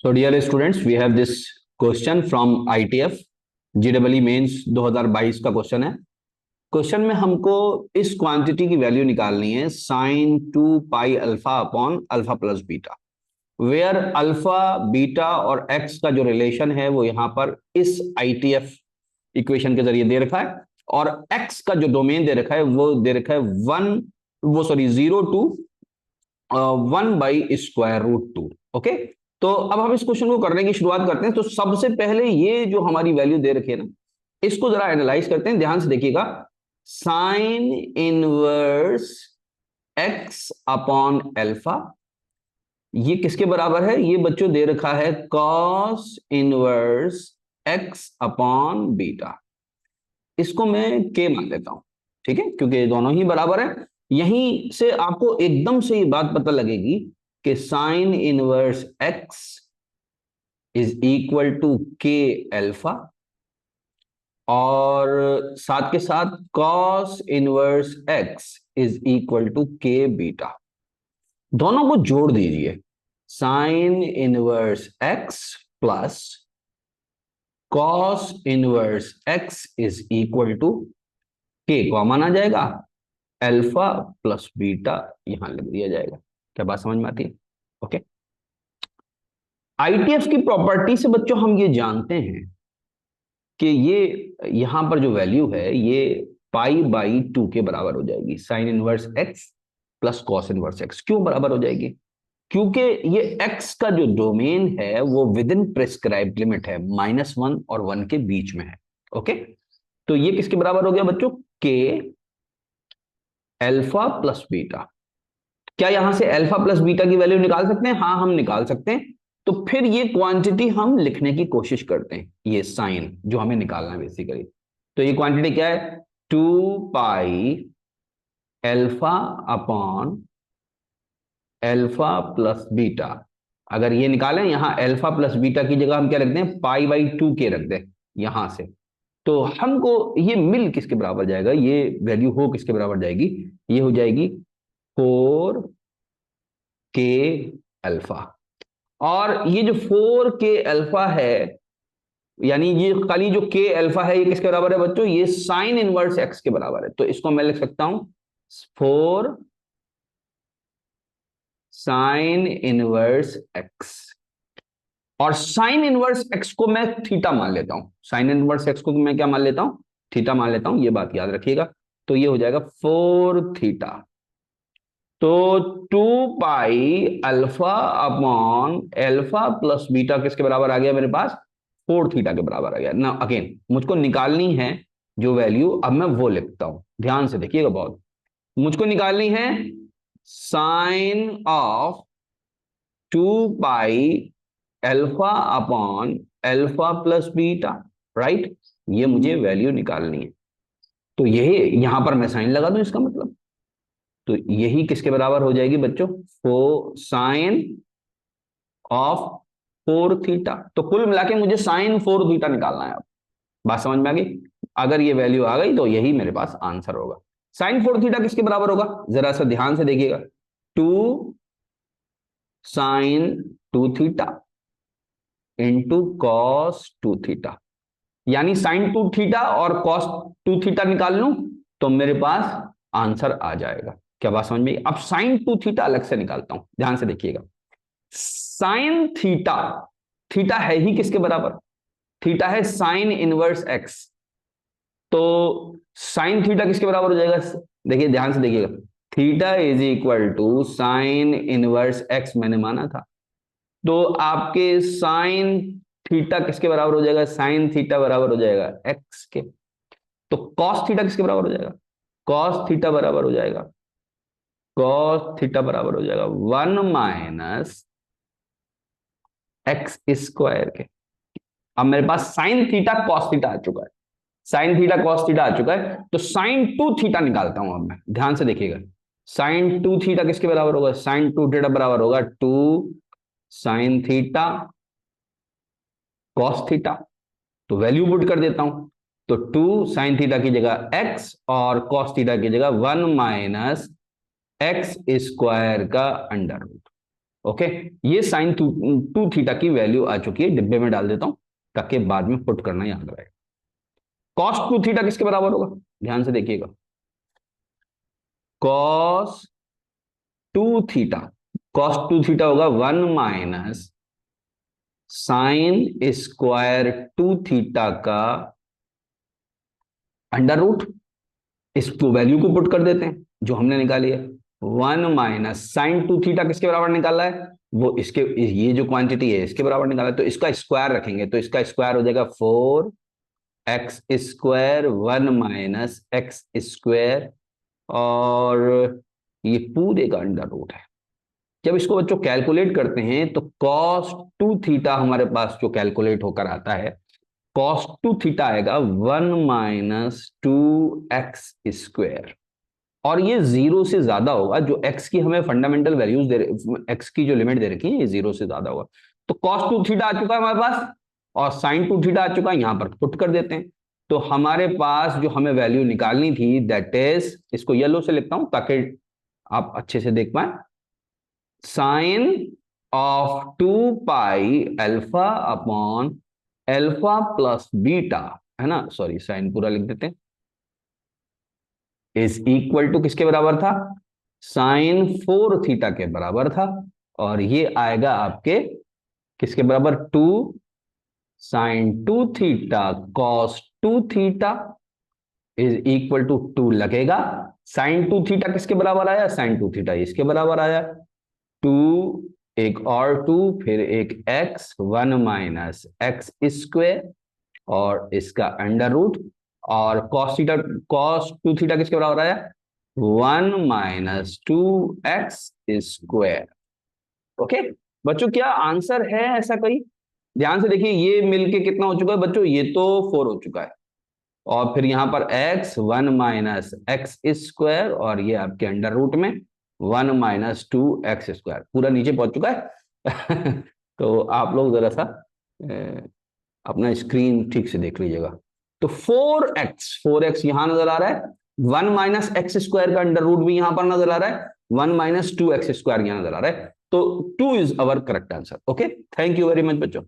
So dear students, we have this question from ITF JEE Mains 2022 का question है। Question में हमको इस क्वांटिटी की वैल्यू निकालनी है sine 2 pi alpha upon alpha plus beta, where alpha beta और एक्स का जो रिलेशन है वो यहाँ पर इस ITF इक्वेशन के जरिए दे रखा है, और एक्स का जो डोमेन दे रखा है वो दे रखा है 0 to 1/√2। ओके, तो अब हम इस क्वेश्चन को करने की शुरुआत करते हैं। तो सबसे पहले ये जो हमारी वैल्यू दे रखी है ना, इसको जरा एनालाइज करते हैं, ध्यान से देखिएगा। Sign inverse x upon alpha, ये किसके बराबर है? ये बच्चों दे रखा है cos inverse x upon beta. इसको मैं के मान लेता हूं, ठीक है, क्योंकि दोनों ही बराबर है। यहीं से आपको एकदम से ये बात पता लगेगी कि sine inverse x is equal to k alpha, और साथ के साथ cos inverse x is equal to k beta. दोनों को जोड़ दीजिए, sine inverse x plus cos inverse x is equal to k, common आ जाएगा, अल्फा प्लस बीटा यहां लिख दिया जाएगा। क्या बात समझ में आती है? ओके, ITF की प्रॉपर्टी से बच्चों हम ये जानते हैं कि ये यहां पर जो वैल्यू है ये π/2 के बराबर हो जाएगी। Sign inverse x plus cos inverse x क्यों बराबर हो जाएगी? क्योंकि ये x का जो डोमेन है वो विद इन प्रिस्क्राइब्ड लिमिट है, -1 और 1 के बीच में है। ओके, तो ये किसके बराबर हो गया बच्चों? के अल्फा प्लस बीटा। क्या यहां से अल्फा प्लस बीटा की वैल्यू निकाल सकते हैं? हाँ, हम निकाल सकते हैं। तो फिर ये क्वांटिटी हम लिखने की कोशिश करते हैं, ये साइन जो हमें निकालना है बेसिकली। तो ये क्वांटिटी क्या है? 2 pi alpha upon alpha plus beta. अगर ये निकालें, यहां अल्फा प्लस बीटा की जगह हम क्या रख दें? π/2 के रख दें यहां से। तो हमको ये मिल किसके बराबर जाएगा? ये वैल्यू हो किसके बराबर जाएगी? ये हो जाएगी 4 के अल्फा। और ये जो 4 के अल्फा है, यानी ये खाली जो के अल्फा है, ये किसके बराबर है बच्चों? ये साइन इनवर्स एक्स के बराबर है। तो इसको मैं लिख सकता हूं 4 साइन इनवर्स एक्स, और साइन इनवर्स एक्स को मैं थीटा मान लेता हूं। साइन इनवर्स एक्स को मैं क्या मान लेता हूं? थीटा मान लेता हूं, ये बात याद रखिएगा। तो ये हो जाएगा 4 थीटा। तो 2 pi alpha upon alpha plus beta किसके बराबर आ गया मेरे पास? 4 थीटा के बराबर आ गया ना। अगेन मुझको निकालनी है जो वैल्यू, अब मैं वो लिखता हूं, ध्यान से देखिएगा बहुत। मुझको निकालनी है sine of 2 pi alpha upon alpha plus beta, right? ये मुझे वैल्यू निकालनी है। तो यही यहां पर मैं साइन लगा दूं, इसका मतलब तो यही किसके बराबर हो जाएगी बच्चों? Sine of 4 theta. तो कुल मिला के मुझे साइन 4 थीटा निकालना है। अब बात समझ में आ गई? अगर ये वैल्यू आ गई तो यही मेरे पास आंसर होगा। साइन 4 थीटा किसके बराबर होगा? जरा सा ध्यान से देखिएगा, 2 sine 2 theta into cos 2 theta. यानी साइन 2 थीटा और कॉस 2 थीटा निकाल लूं तो मेरे पास आंसर आ जाएगा। क्या बात समझ में आई? अब साइन 2 थीटा अलग से निकालता हूं, ध्यान से देखिएगा। साइन थीटा, थीटा है ही किसके बराबर? थीटा है साइन इनवर्स एक्स। तो साइन थीटा किसके बराबर हो जाएगा? देखिए ध्यान से देखिएगा, theta is equal to sine inverse x मैंने माना था। तो आपके साइन थीटा किसके बराबर हो जाएगा? साइन थीटा बराबर हो जाएगा एक्स के। तो कॉस थीटा किसके बराबर हो जाएगा? कॉस थीटा बराबर हो जाएगा, कॉस थीटा बराबर हो जाएगा 1 माइनस एक्स स्क्वायर के। अब मेरे पास साइन थीटा कॉस थीटा आ चुका है, साइन थीटा कॉस थीटा आ चुका है। तो साइन 2 थीटा निकालता हूं अब मैं, ध्यान से देखिएगा। साइन 2 थीटा किसके बराबर होगा? साइन 2 थीटा बराबर होगा 2 साइन थीटा कॉस थीटा। तो वैल्यू पुट कर देता हूं, तो 2 साइन थीटा की जगह x और कॉस थीटा की जगह 1 माइनस एक्स स्क्वायर का अंडर रूट। ओके, ये साइन टू थीटा की वैल्यू आ चुकी है, डिब्बे में डाल देता हूं ताकि बाद में पुट करना याद रहे। कॉस टू थीटा किसके बराबर होगा, ध्यान से देखिएगा, cos two theta, cos two theta होगा 1 minus sine square two theta का अंडर रूट, इसको वैल्यू को पुट कर देते हैं जो हमने निकाली है, 1 माइनस साइन टू थीटा किसके बराबर निकाला है, वो इसके, ये जो क्वांटिटी है इसके बराबर निकाला है, तो इसका स्क्वायर रखेंगे तो इसका स्क्वायर हो जाएगा 4x square 1 minus x square, और ये पूरे का अंडर रूट है। जब इसको बच्चों कैलकुलेट करते हैं तो कॉस टू थीटा हमारे पास जो कैलकुलेट होकर आता है, कॉस टू थीटा आएगा 1 माइनस टू एक्स स्क्वायर, और ये जीरो से ज्यादा होगा, जो एक्स की हमें फंडामेंटल वैल्यूज दे, एक्स की जो लिमिट दे रखी है ये जीरो से ज्यादा होगा। तो कॉस टू थीटा आ चुका है हमारे पास और साइन टू थीटा आ चुका है, यहां पर पुट कर देते हैं। तो हमारे पास जो हमें वैल्यू निकालनी थी दैट इज, इसको येलो से लिखता हूं ताकि आप अच्छे से देख पाए, sine of 2 pi alpha upon alpha plus beta, है ना, सॉरी साइन पूरा लिख देते हैं, इज इक्वल टू किसके बराबर था, साइन 4 थीटा के बराबर था, और ये आएगा आपके किसके बराबर, 2 sine 2 theta cos 2 theta is equal to 2 लगेगा, साइन 2 थीटा किसके बराबर आया, साइन 2 थीटा इसके बराबर आया, 2 एक और 2 फिर एक x 1 माइनस एक्स स्क्वायर और इसका अंडर रूट, और कॉस थीटा, कॉस 2 थीटा किसके बराबर आया, 1 माइनस 2x स्क्वायर। ओके बच्चों, क्या आंसर है ऐसा कोई, ध्यान से देखिए, ये मिलके कितना हो चुका है बच्चों, ये तो 4 हो चुका है, और फिर यहां पर x 1 माइनस एक्स स्क्वायर और ये आपके अंडर रूट में 1 माइनस 2x स्क्वायर, पूरा नीचे पहुंच चुका है। तो आप लोग जरा सा अपना स्क्रीन ठीक से देख लीजिएगा। तो 4x यहां नजर आ रहा है, 1 माइनस एक्स स्क्वायर का अंडर रूट भी यहां पर नजर आ रहा है, 1 माइनस 2x स्क्वायर यहां नजर आ रहा है, तो 2 is our correct answer. Okay, thank you very much बच्चों।